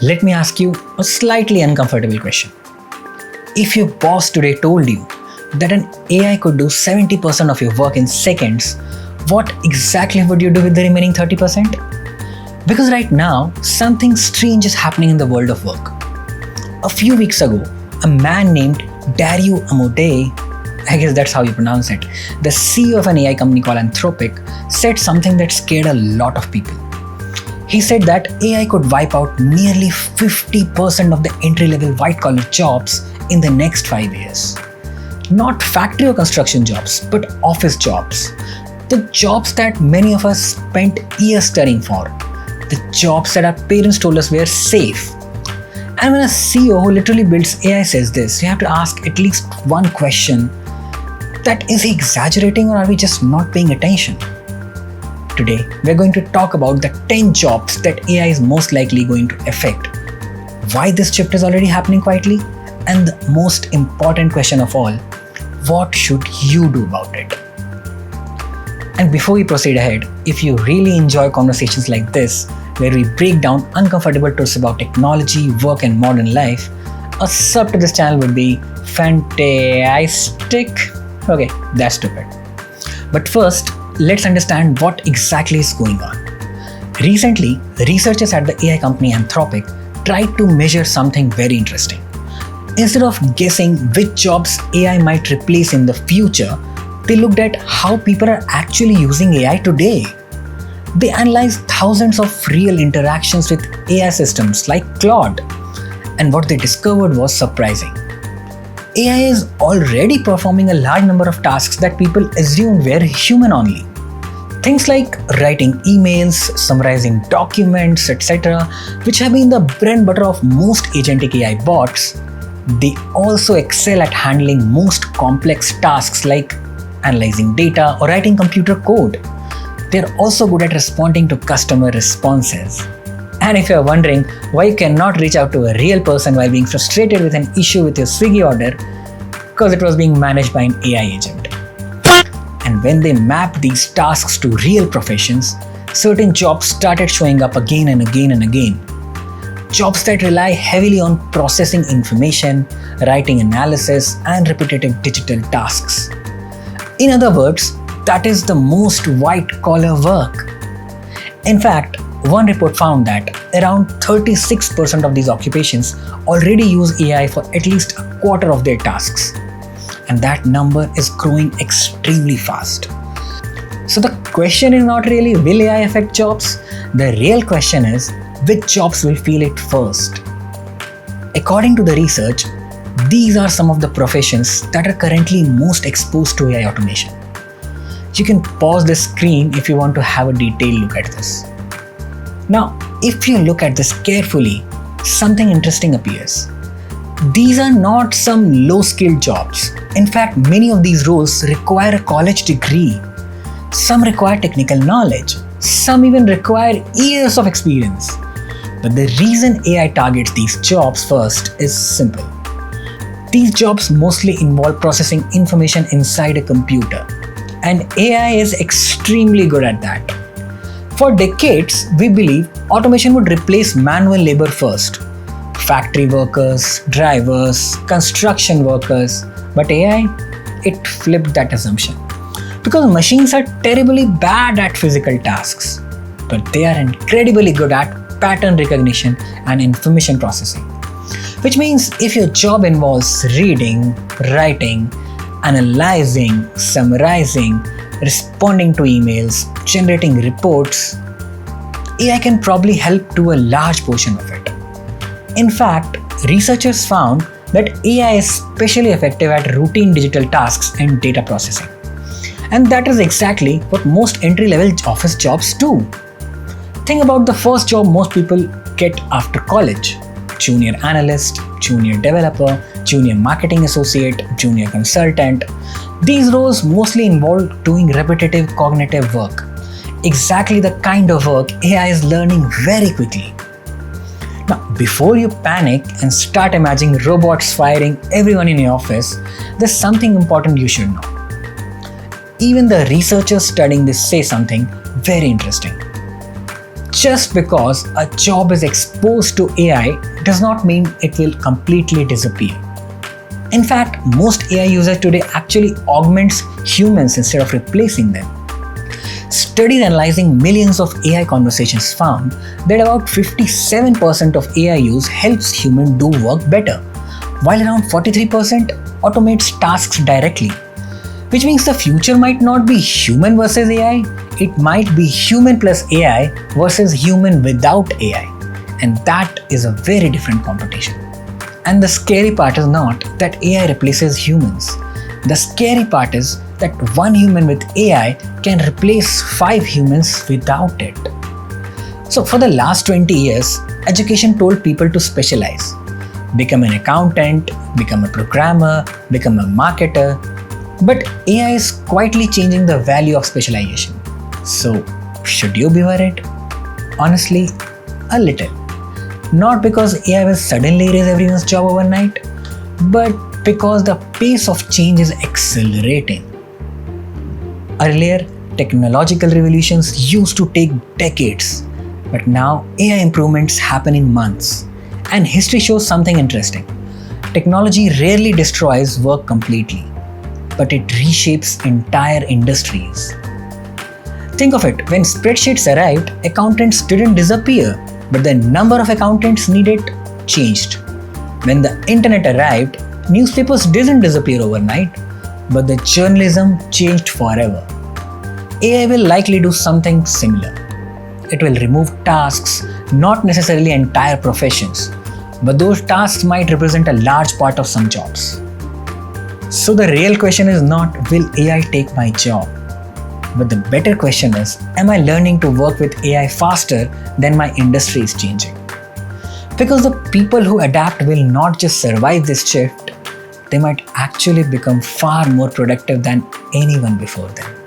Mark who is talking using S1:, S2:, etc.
S1: Let me ask you a slightly uncomfortable question. If your boss today told you that an AI could do 70% of your work in seconds, what exactly would you do with the remaining 30%? Because right now, something strange is happening in the world of work. A few weeks ago, a man named Dario Amodei, I guess that's how you pronounce it, the CEO of an AI company called Anthropic, said something that scared a lot of people. He said that AI could wipe out nearly 50% of the entry-level white-collar jobs in the next 5 years. Not factory or construction jobs, but office jobs. The jobs that many of us spent years studying for. The jobs that our parents told us were safe. And when a CEO who literally builds AI says this, you have to ask at least one question: that is he exaggerating, or are we just not paying attention? Today, we're going to talk about the 10 jobs that AI is most likely going to affect, why this shift is already happening quietly, and the most important question of all, what should you do about it? And before we proceed ahead, if you really enjoy conversations like this, where we break down uncomfortable truths about technology, work, and modern life, a sub to this channel would be fantastic. Okay, that's stupid. But first, let's understand what exactly is going on. Recently, researchers at the AI company Anthropic tried to measure something very interesting. Instead of guessing which jobs AI might replace in the future, they looked at how people are actually using AI today. They analyzed thousands of real interactions with AI systems like Claude, and what they discovered was surprising. AI is already performing a large number of tasks that people assumed were human only. Things like writing emails, summarizing documents, etc., which have been the bread and butter of most agentic AI bots. They also excel at handling most complex tasks like analyzing data or writing computer code. They're also good at responding to customer responses. And if you're wondering why you cannot reach out to a real person while being frustrated with an issue with your Swiggy order, because it was being managed by an AI agent. And when they mapped these tasks to real professions, certain jobs started showing up again and again and again. Jobs that rely heavily on processing information, writing analysis, and repetitive digital tasks. In other words, that is the most white-collar work. In fact, one report found that around 36% of these occupations already use AI for at least a quarter of their tasks. And that number is growing extremely fast. So the question is not really will AI affect jobs? The real question is which jobs will feel it first. According to the research, these are some of the professions that are currently most exposed to AI automation. You can pause the screen if you want to have a detailed look at this. Now, if you look at this carefully, something interesting appears. These are not some low-skilled jobs. In fact, many of these roles require a college degree. Some require technical knowledge. Some even require years of experience. But the reason AI targets these jobs first is simple. These jobs mostly involve processing information inside a computer, and AI is extremely good at that. For decades, we believe automation would replace manual labor first. Factory workers, drivers, construction workers. But AI, it flipped that assumption. Because machines are terribly bad at physical tasks, but they are incredibly good at pattern recognition and information processing. Which means if your job involves reading, writing, analyzing, summarizing, responding to emails, generating reports, AI can probably help do a large portion of it. In fact, researchers found that AI is especially effective at routine digital tasks and data processing. And that is exactly what most entry-level office jobs do. Think about the first job most people get after college. Junior analyst, junior developer, junior marketing associate, junior consultant. These roles mostly involve doing repetitive cognitive work. Exactly the kind of work AI is learning very quickly. Now, before you panic and start imagining robots firing everyone in your office, there's something important you should know. Even the researchers studying this say something very interesting. Just because a job is exposed to AI does not mean it will completely disappear. In fact, most AI users today actually augments humans instead of replacing them. Studies analyzing millions of AI conversations found that about 57% of AI use helps humans do work better, while around 43% automates tasks directly. Which means the future might not be human versus AI, it might be human plus AI versus human without AI. And that is a very different competition. And the scary part is not that AI replaces humans. The scary part is that one human with AI can replace 5 humans without it. So for the last 20 years, education told people to specialize. Become an accountant, become a programmer, become a marketer. But AI is quietly changing the value of specialization. So, should you be worried? Honestly, a little. Not because AI will suddenly erase everyone's job overnight, but because the pace of change is accelerating. Earlier, technological revolutions used to take decades, but now AI improvements happen in months. And history shows something interesting. Technology rarely destroys work completely, but it reshapes entire industries. Think of it, when spreadsheets arrived, accountants didn't disappear, but the number of accountants needed changed. When the internet arrived, newspapers didn't disappear overnight, but the journalism changed forever. AI will likely do something similar. It will remove tasks, not necessarily entire professions, but those tasks might represent a large part of some jobs. So the real question is not, will AI take my job? But the better question is, am I learning to work with AI faster than my industry is changing? Because the people who adapt will not just survive this shift, they might actually become far more productive than anyone before them.